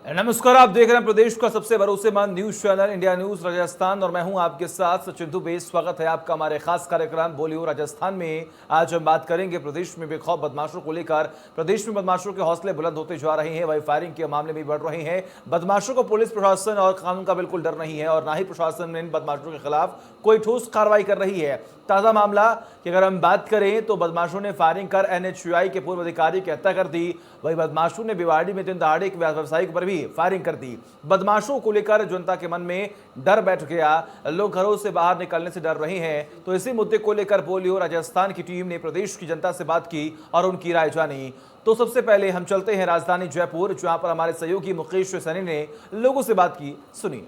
नमस्कार, आप देख रहे हैं प्रदेश का सबसे भरोसेमंद news channel India news Rajasthan और मैं हूं आपके साथ सचिन दुबे। स्वागत है आपका हमारे खास कार्यक्रम बोलियो राजस्थान में। आज हम बात करेंगे प्रदेश में बेखौफ बदमाशों को लेकर। प्रदेश में बदमाशों के हौसले बुलंद होते जा रहे हैं, वही फायरिंग के मामले भी बढ़ रहे हैं। बदमाशों को पुलिस प्रशासन और कानून का बिल्कुल डर नहीं है और ना ही प्रशासन इन बदमाशों के खिलाफ कोई ठोस कार्रवाई कर रही है। ताजा मामला की अगर हम बात करें तो बदमाशों ने फायरिंग कर एनएचयूआई के पूर्व अधिकारी की हत्या कर दी। वही बदमाशों ने भिवाड़ी में दिन दहाड़े एक व्यवसायिक पर भी फायरिंग कर दी। बदमाशों को लेकर जनता के मन में डर बैठ गया, लोग घरों से बाहर निकलने से डर रहे हैं। तो इसी मुद्दे को लेकर बोलियो राजस्थान की टीम ने प्रदेश की जनता से बात की और उनकी राय जानी। तो सबसे पहले हम चलते हैं राजधानी जयपुर, जहां पर हमारे सहयोगी मुकेश सैनी ने लोगों से बात की। सुनिए।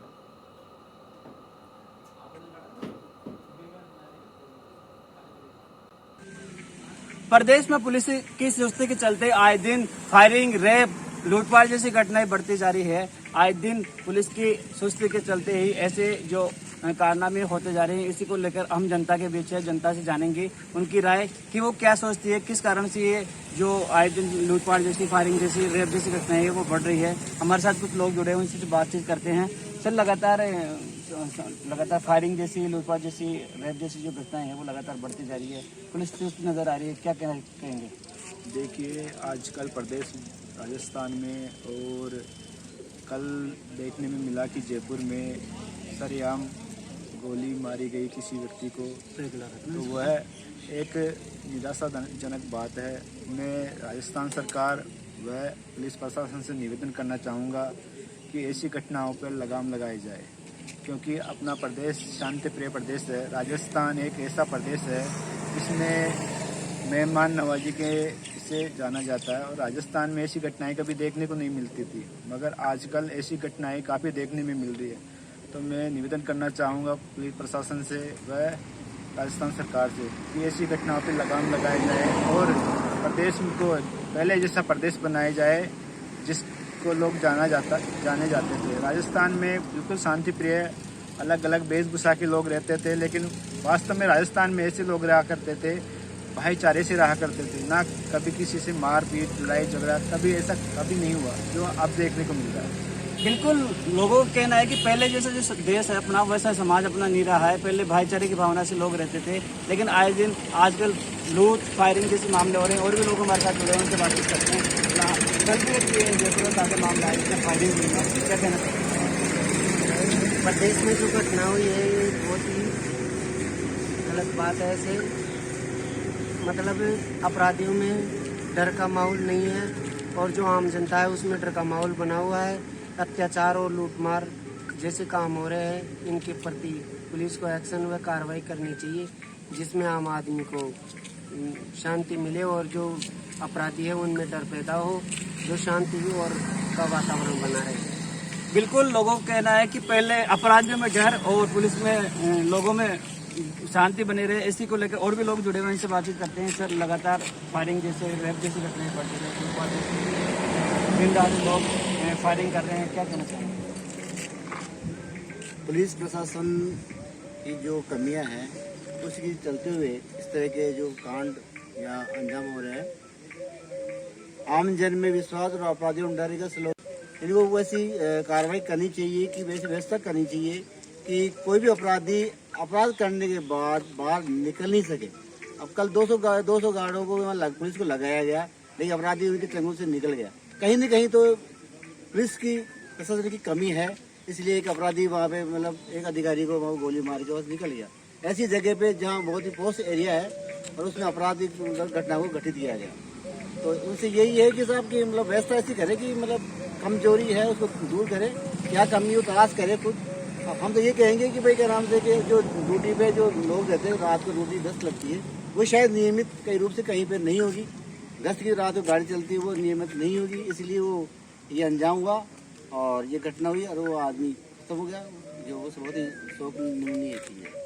प्रदेश में पुलिस की सुस्ती के चलते आए दिन फायरिंग, रेप, लूटपाट जैसी घटनाएं बढ़ती जा रही है। आए दिन पुलिस की सुस्ती के चलते ही ऐसे जो कारनामे होते जा रहे हैं, इसी को लेकर हम जनता के बीच है, जनता से जानेंगे उनकी राय कि वो क्या सोचती है, किस कारण से ये जो आए दिन लूटपाट जैसी, फायरिंग जैसी, रेप जैसी घटनाएं है वो बढ़ रही है। हमारे साथ कुछ लोग जुड़े हैं, उनसे बातचीत करते हैं। सर, लगातार फायरिंग जैसी, लूटपाट जैसी, रेप जैसी जो घटनाएं हैं वो लगातार बढ़ती जा रही है, पुलिस चुस्त नजर आ रही है, क्या कहेंगे? देखिए, आजकल प्रदेश राजस्थान में और कल देखने में मिला कि जयपुर में सरेआम गोली मारी गई किसी व्यक्ति को, तो वह एक निराशाजनक बात है। मैं राजस्थान सरकार व पुलिस प्रशासन से निवेदन करना चाहूँगा कि ऐसी घटनाओं पर लगाम लगाई जाए, क्योंकि अपना प्रदेश शांति प्रिय प्रदेश है। राजस्थान एक ऐसा प्रदेश है जिसमें मेहमान नवाजी के से जाना जाता है और राजस्थान में ऐसी घटनाएं कभी देखने को नहीं मिलती थी, मगर आजकल ऐसी घटनाएं काफ़ी देखने में मिल रही है। तो मैं निवेदन करना चाहूँगा पुलिस प्रशासन से व राजस्थान सरकार से कि ऐसी घटनाओं पर लगाम लगाई जाए और प्रदेश को पहले जैसा प्रदेश बनाया जाए जिसको लोग जाने जाते थे। राजस्थान में बिल्कुल शांति प्रिय अलग अलग वेशभूषा के लोग रहते थे, लेकिन वास्तव में राजस्थान में ऐसे लोग रहा करते थे, भाईचारे से रहा करते थे, ना कभी किसी से मारपीट, लड़ाई झगड़ा, कभी ऐसा कभी नहीं हुआ जो अब देखने को मिल रहा है। बिल्कुल, लोगों का कहना है कि पहले जैसा जो देश है अपना, वैसा समाज अपना नहीं रहा है। पहले भाईचारे की भावना से लोग रहते थे, लेकिन आए दिन आजकल लूट, फायरिंग जैसे मामले हो रहे हैं और भी लोग हमारे साथ जुड़े हैं, उनसे बातचीत करते हैं। जयपुर मामला है, फायरिंग क्या कहना चाहिए? प्रदेश में जो घटना हुई है ये बहुत ही गलत बात है। ऐसे मतलब अपराधियों में डर का माहौल नहीं है और जो आम जनता है उसमें डर का माहौल बना हुआ है। अत्याचार और लूटमार जैसे काम हो रहे हैं, इनके प्रति पुलिस को एक्शन व कार्रवाई करनी चाहिए, जिसमें आम आदमी को शांति मिले और जो अपराधी है उनमें डर पैदा हो, जो शांति और का वातावरण बना रहे। बिल्कुल, लोगों का कहना है कि पहले अपराधियों में डर और पुलिस में लोगों में शांति बने रहे। इसी को लेकर और भी लोग जुड़े हुए हैं, इनसे बातचीत करते हैं। सर, लगातार फायरिंग जैसे, रेप जैसी घटनाएं बढ़ रही है, दिन रात लोग फायरिंग कर रहे हैं, क्या कहना चाहिए? पुलिस प्रशासन की जो कमियां हैं उसकी चलते हुए इस तरह के जो कांड या अंजाम हो रहे हैं, आम जन में विश्वास और अपराधियों में डर का इनको वैसी कार्रवाई करनी चाहिए कि वैसी व्यवस्था करनी चाहिए कि कोई भी अपराधी अपराध करने के बाद बाहर निकल नहीं सके। अब कल 200 गार्डों को पुलिस को लगाया गया, लेकिन अपराधी उनके चंगुल से निकल गया। कहीं न कहीं तो पुलिस की प्रशासन की कमी है, इसलिए एक अपराधी वहाँ पे मतलब एक अधिकारी को वहाँ गोली मार के बस निकल गया। ऐसी जगह पे जहाँ बहुत ही पोस्ट एरिया है और उसमें आपराधिक घटना को घटित किया गया, तो उनसे यही है कि साहब की मतलब व्यवस्था ऐसी करे कि मतलब कमजोरी है उसको दूर करे, क्या कमी हो तलाश करे खुद। हम तो ये कहेंगे कि भाई क्या नाम से कि जो ड्यूटी पे जो लोग रहते हैं, रात को ड्यूटी गश्त लगती है, वो शायद नियमित कई रूप से कहीं पे नहीं होगी। गश्त की रात को गाड़ी चलती है वो नियमित नहीं होगी, इसलिए वो ये अंजाम हुआ और ये घटना हुई और वो आदमी खत्म हो गया, जो बहुत ही शोकनीय चीज़ है।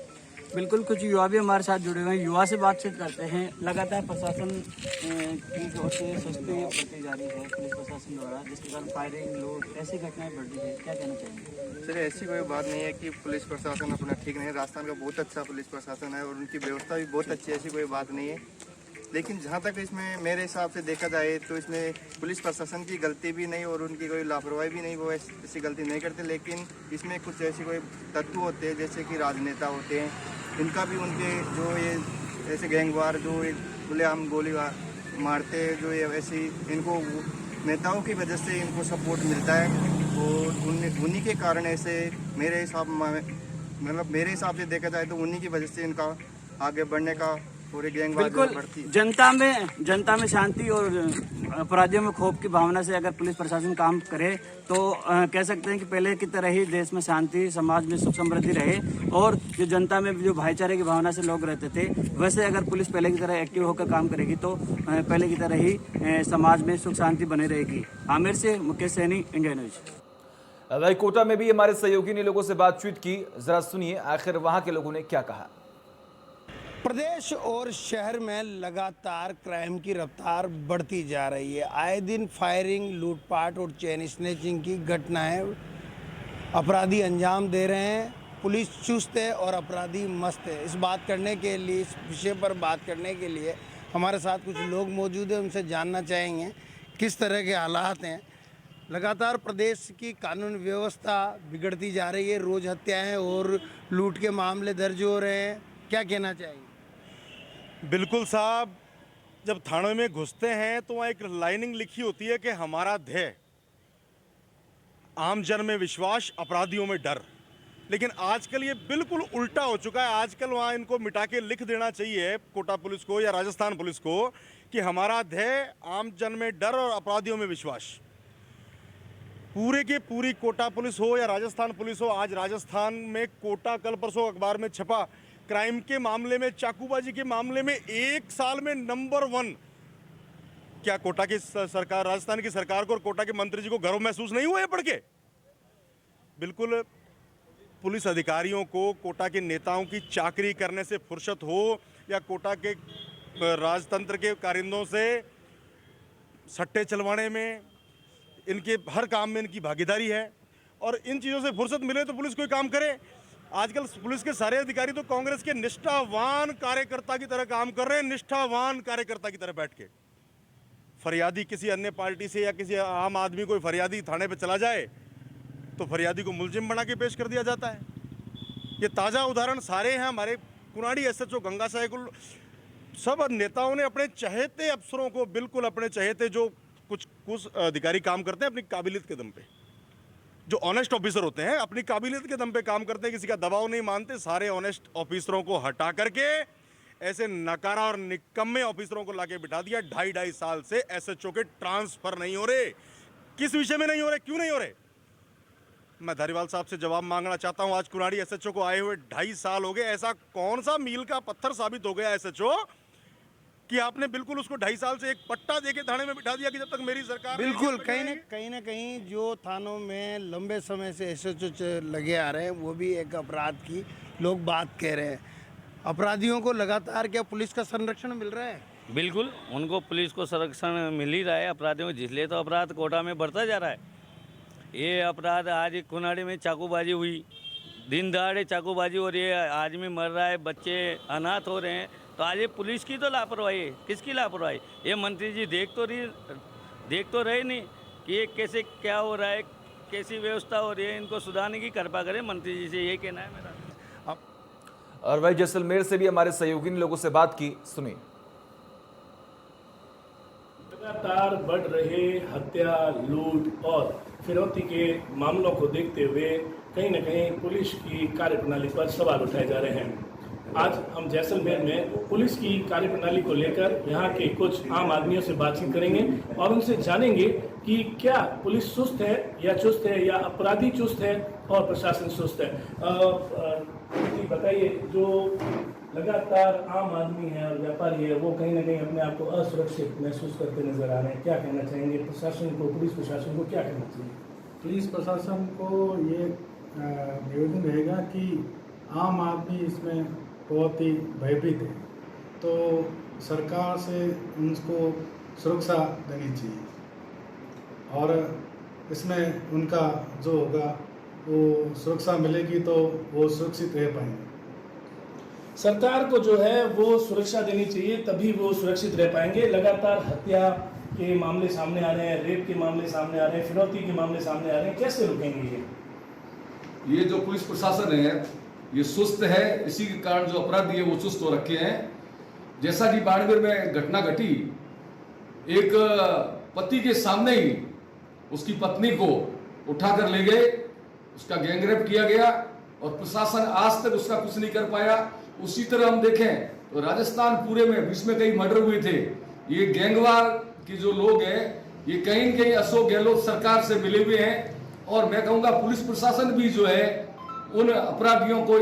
बिल्कुल, कुछ युवा भी हमारे साथ जुड़े हुए हैं, युवा से बातचीत करते हैं। लगातार प्रशासन की ओर से सुस्ती बढ़ती जा रही है पुलिस प्रशासन द्वारा, जिसके कारण फायरिंग, लूट ऐसी घटनाएं बढ़ रही है, क्या कहना चाहेंगे? सर, ऐसी कोई बात नहीं है कि पुलिस प्रशासन अपना ठीक नहीं है। राजस्थान का बहुत अच्छा पुलिस प्रशासन है और उनकी व्यवस्था भी बहुत अच्छी है, ऐसी कोई बात नहीं है। लेकिन जहाँ तक इसमें मेरे हिसाब से देखा जाए तो इसमें पुलिस प्रशासन की गलती भी नहीं और उनकी कोई लापरवाही भी नहीं, वो ऐसी गलती नहीं करते। लेकिन इसमें कुछ ऐसे कोई तत्व होते हैं जैसे कि राजनेता होते हैं, इनका भी उनके जो ये ऐसे गैंगवार जो खुलेआम गोली मारते हैं, जो ये ऐसी इनको नेताओं की वजह से इनको सपोर्ट मिलता है और उन्हीं के कारण ऐसे मेरे हिसाब से देखा जाए तो उन्हीं की वजह से इनका आगे बढ़ने का पूरे गैंगवार बिल्कुल बढ़ती है। जनता में शांति और अपराधियों में खौफ की भावना से अगर पुलिस प्रशासन काम करे तो कह सकते हैं कि पहले की तरह ही देश में शांति, समाज में सुख समृद्धि रहे और जो जनता में जो भाईचारे की भावना से लोग रहते थे, वैसे अगर पुलिस पहले की तरह एक्टिव होकर काम करेगी तो पहले की तरह ही समाज में सुख शांति बनी रहेगी। आमिर से मुकेश सैनी, इंडिया न्यूज। वही कोटा में भी हमारे सहयोगी ने लोगों से बातचीत की, जरा सुनिए आखिर वहां के लोगों ने क्या कहा। प्रदेश और शहर में लगातार क्राइम की रफ्तार बढ़ती जा रही है। आए दिन फायरिंग, लूटपाट और चेन स्नैचिंग की घटनाएं अपराधी अंजाम दे रहे हैं। पुलिस चुस्त है और अपराधी मस्त है। इस विषय पर बात करने के लिए हमारे साथ कुछ लोग मौजूद हैं, उनसे जानना चाहेंगे किस तरह के हालात हैं। लगातार प्रदेश की कानून व्यवस्था बिगड़ती जा रही है, रोज़ हत्याएं और लूट के मामले दर्ज हो रहे हैं, क्या कहना चाहेंगे? बिल्कुल साहब, जब थानों में घुसते हैं तो वहाँ एक लाइनिंग लिखी होती है कि हमारा ध्येय आम जन में विश्वास, अपराधियों में डर। लेकिन आजकल ये बिल्कुल उल्टा हो चुका है। आजकल वहाँ इनको मिटा के लिख देना चाहिए कोटा पुलिस को या राजस्थान पुलिस को कि हमारा ध्येय आम जन में डर और अपराधियों में विश्वास। पूरे के पूरी कोटा पुलिस हो या राजस्थान पुलिस हो, आज राजस्थान में कोटा कल परसों अखबार में छपा, क्राइम के मामले में, चाकूबाजी के मामले में 1 साल में नंबर 1। क्या कोटा की सरकार, राजस्थान की सरकार को और कोटा के मंत्री जी को गर्व महसूस नहीं हुआ है पढ़ के? बिल्कुल पुलिस अधिकारियों को कोटा के नेताओं की चाकरी करने से फुर्सत हो या कोटा के राजतंत्र के कारिंदों से सट्टे चलवाने में, इनके हर काम में इनकी भागीदारी है और इन चीज़ों से फुर्सत मिले तो पुलिस कोई काम करे। आजकल पुलिस के सारे अधिकारी तो कांग्रेस के निष्ठावान कार्यकर्ता की तरह काम कर रहे हैं, निष्ठावान कार्यकर्ता की तरह बैठ के। फरियादी किसी अन्य पार्टी से या किसी आम आदमी कोई फरियादी थाने पे चला जाए तो फरियादी को मुलजिम बना के पेश कर दिया जाता है। ये ताज़ा उदाहरण सारे हैं। हमारे कुनाड़ी एसएचओ गंगा साहेकुल, सब नेताओं ने अपने चहेते अफसरों को, बिल्कुल अपने चहेते जो कुछ अधिकारी काम करते हैं अपनी काबिलियत के दम पे, जो ऑनेस्ट ऑफिसर होते हैं अपनी काबिलियत के दम पे काम करते हैं, किसी का दबाव नहीं मानते। सारे ऑनेस्ट ऑफिसरों को हटा करके ऐसे नकारा और निकम्मे ऑफिसरों को लाके बिठा दिया। 2.5 साल से एसएचओ के ट्रांसफर नहीं हो रहे। किस विषय में नहीं हो रहे, क्यों नहीं हो रहे? मैं धारीवाल साहब से जवाब मांगना चाहता हूं। आज कुनाड़ी एसएचओ को आए हुए 2.5 साल हो गए। ऐसा कौन सा मील का पत्थर साबित हो गया एसएचओ कि आपने बिल्कुल उसको 2.5 साल से एक पट्टा देके थाने में बिठा दिया कि जब तक मेरी सरकार। बिल्कुल कहीं ना कहीं जो थानों में लंबे समय से एसएचओ लगे आ रहे हैं वो भी एक अपराध की लोग बात कह रहे हैं। अपराधियों को लगातार क्या पुलिस का संरक्षण मिल रहा है? बिल्कुल, उनको पुलिस को संरक्षण मिल ही रहा है अपराधियों को, जिसलिए तो अपराध कोटा में बढ़ता जा रहा है। ये अपराध आज कुनाड़ी में चाकूबाजी हुई, दिन दहाड़े चाकूबाजी हो रही है, आदमी मर रहा है, बच्चे अनाथ हो रहे हैं। तो आज ये पुलिस की तो लापरवाही है। किसकी लापरवाही? ये मंत्री जी देख तो रहे नहीं कि ये कैसे क्या हो रहा है, कैसी व्यवस्था हो रही है। इनको सुधारने की कृपा करें मंत्री जी से, ये कहना है मेरा। और वही जैसलमेर से भी हमारे सहयोगी ने लोगों से बात की, सुनिए। लगातार बढ़ रहे हत्या, लूट और फिरौती के मामलों को देखते हुए कहीं न कहीं पुलिस की कार्यप्रणाली पर सवाल उठाए जा रहे हैं। आज हम जैसलमेर में पुलिस की कार्यप्रणाली को लेकर यहाँ के कुछ आम आदमियों से बातचीत करेंगे और उनसे जानेंगे कि क्या पुलिस सुस्त है या चुस्त है, या अपराधी चुस्त है और प्रशासन सुस्त है। बताइए, जो लगातार आम आदमी है और व्यापारी है वो कहीं ना कहीं अपने आप को असुरक्षित महसूस करते नजर आ रहे हैं, क्या कहना चाहेंगे? प्रशासन को, पुलिस प्रशासन को क्या कहना चाहिए? पुलिस प्रशासन को ये निवेदन रहेगा कि आम आदमी इसमें बहुत ही भयभीत है, तो सरकार से उनको सुरक्षा देनी चाहिए और इसमें उनका जो होगा वो सुरक्षा मिलेगी तो वो सुरक्षित रह पाएंगे। सरकार को जो है वो सुरक्षा देनी चाहिए, तभी वो सुरक्षित रह पाएंगे। लगातार हत्या के मामले सामने आ रहे हैं, रेप के मामले सामने आ रहे हैं, फिरौती के मामले सामने आ रहे हैं, कैसे रुकेंगे ये जो पुलिस प्रशासन है ये सुस्त है, इसी के कारण जो अपराधी है वो सुस्त हो रखे हैं। जैसा कि बाड़मेर में घटना घटी, एक पति के सामने ही उसकी पत्नी को उठाकर ले गए, उसका गैंगरेप किया गया और प्रशासन आज तक उसका कुछ नहीं कर पाया। उसी तरह हम देखें तो राजस्थान पूरे में बीच में कई मर्डर हुए थे। ये गैंगवार के जो लोग हैं ये कहीं न कहीं अशोक गहलोत सरकार से मिले हुए हैं और मैं कहूँगा पुलिस प्रशासन भी जो है उन अपराधियों को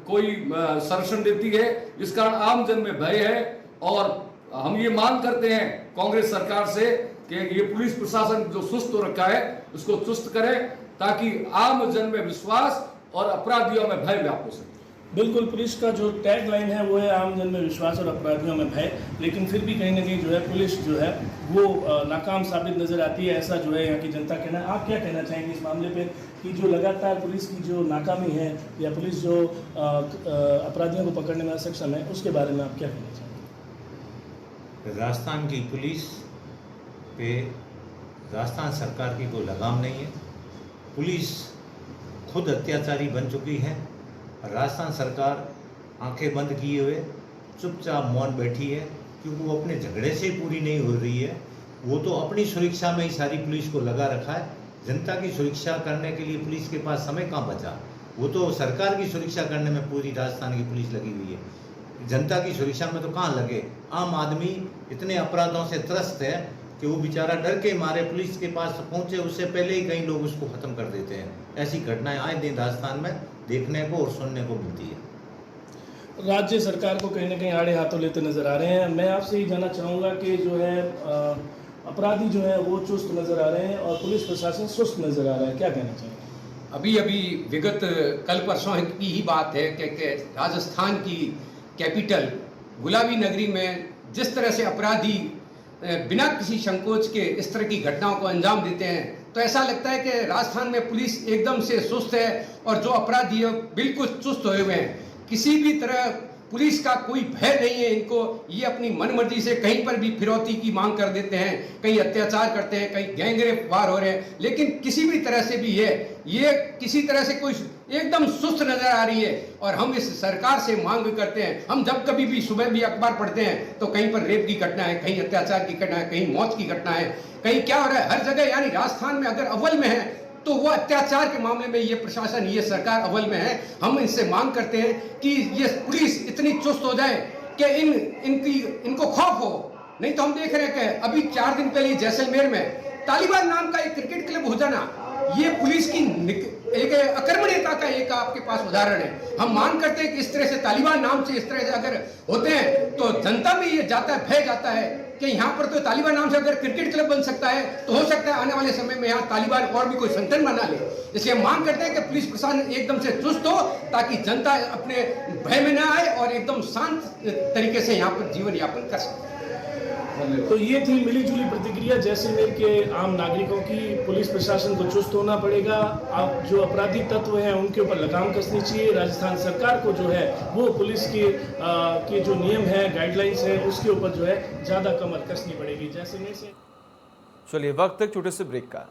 कोई संरक्षण देती है। इस कारण आम जन में भय है और हम ये मांग करते हैं कांग्रेस सरकार से कि ये पुलिस प्रशासन जो सुस्त हो रखा है उसको चुस्त करे ताकि आम जन में विश्वास और अपराधियों में भय व्याप्त हो सके। बिल्कुल, पुलिस का जो टैग लाइन है वो है आम जन में विश्वास और अपराधियों में भय, लेकिन फिर भी कहीं ना कहीं जो है पुलिस जो है वो नाकाम साबित नजर आती है, ऐसा जो है यहाँ की जनता कहना है। आप क्या कहना चाहेंगे इस मामले पे कि जो लगातार पुलिस की जो नाकामी है या पुलिस जो अपराधियों को पकड़ने में असक्षम है, उसके बारे में आप क्या कहना चाहेंगे? राजस्थान की पुलिस पे राजस्थान सरकार की कोई लगाम नहीं है। पुलिस खुद अत्याचारी बन चुकी है। राजस्थान सरकार आंखें बंद किए हुए चुपचाप मौन बैठी है क्योंकि वो अपने झगड़े से पूरी नहीं हो रही है। वो तो अपनी सुरक्षा में ही सारी पुलिस को लगा रखा है। जनता की सुरक्षा करने के लिए पुलिस के पास समय कहाँ बचा? वो तो सरकार की सुरक्षा करने में पूरी राजस्थान की पुलिस लगी हुई है। जनता की सुरक्षा में तो कहाँ लगे? आम आदमी इतने अपराधों से त्रस्त है कि वो बेचारा डर के मारे पुलिस के पास पहुंचे उससे पहले ही कई लोग उसको खत्म कर देते हैं। ऐसी घटनाएं आए दिन राजस्थान में देखने को और सुनने को मिलती है। राज्य सरकार को कहीं ना कहीं आड़े हाथों लेते नजर आ रहे हैं। मैं आपसे ही जानना चाहूँगा कि जो है अपराधी जो है वो चुस्त नजर आ रहे हैं और पुलिस प्रशासन सुस्त नजर आ रहा है, क्या कहना चाहिए? अभी विगत कल परसों की ही बात है कि राजस्थान की कैपिटल गुलाबी नगरी में जिस तरह से अपराधी बिना किसी संकोच के इस तरह की घटनाओं को अंजाम देते हैं, तो ऐसा लगता है कि राजस्थान में पुलिस एकदम से सुस्त है और जो अपराधी है बिल्कुल चुस्त हुए हुए हैं। किसी भी तरह पुलिस का कोई भय नहीं है इनको। ये अपनी मनमर्जी से कहीं पर भी फिरौती की मांग कर देते हैं, कहीं अत्याचार करते हैं, कहीं गैंगरेप वार हो रहे हैं, लेकिन किसी भी तरह से भी ये किसी तरह से कोई एकदम सुस्त नजर आ रही है। और हम इस सरकार से मांग करते हैं, हम जब कभी भी सुबह भी अखबार पढ़ते हैं तो कहीं पर रेप की घटना है, कहीं अत्याचार की घटना है, कहीं मौत की घटना है, कहीं क्या हो रहा है हर जगह। यानी राजस्थान में अगर अव्वल में है तो वो अत्याचार के मामले में ये प्रशासन, ये सरकार अव्वल में है। हम इनसे मांग करते हैं कि ये पुलिस इतनी चुस्त हो जाए कि इनको खौफ हो। नहीं तो हम देख रहे हैं कि अभी 4 दिन पहले जैसलमेर में तालिबान नाम का एक क्रिकेट क्लब हो जाना, ये पुलिस की एक अकर्मण्यता का एक आपके पास उदाहरण है। हम मांग करते हैं कि इस तरह से तालिबान नाम से इस तरह से अगर होते हैं तो जनता में ये जाता है, भय जाता है कि यहाँ पर तो तालिबान नाम से अगर क्रिकेट क्लब बन सकता है तो हो सकता है आने वाले समय में यहाँ तालिबान और भी कोई संगठन बना ले। इसलिए मांग करते हैं कि पुलिस प्रशासन एकदम से चुस्त हो ताकि जनता अपने भय में न आए और एकदम शांत तरीके से यहाँ पर जीवन यापन कर सके। तो ये थी मिली जुली प्रतिक्रिया जैसलमेर के आम नागरिकों की। पुलिस प्रशासन को चुस्त होना पड़ेगा, अब जो अपराधी तत्व हैं उनके ऊपर लगाम कसनी चाहिए। राजस्थान सरकार को जो है वो पुलिस के जो नियम है, गाइडलाइंस है, उसके ऊपर जो है ज़्यादा कमर कसनी पड़ेगी जैसलमेर से। चलिए वक्त एक छोटे से ब्रेक का।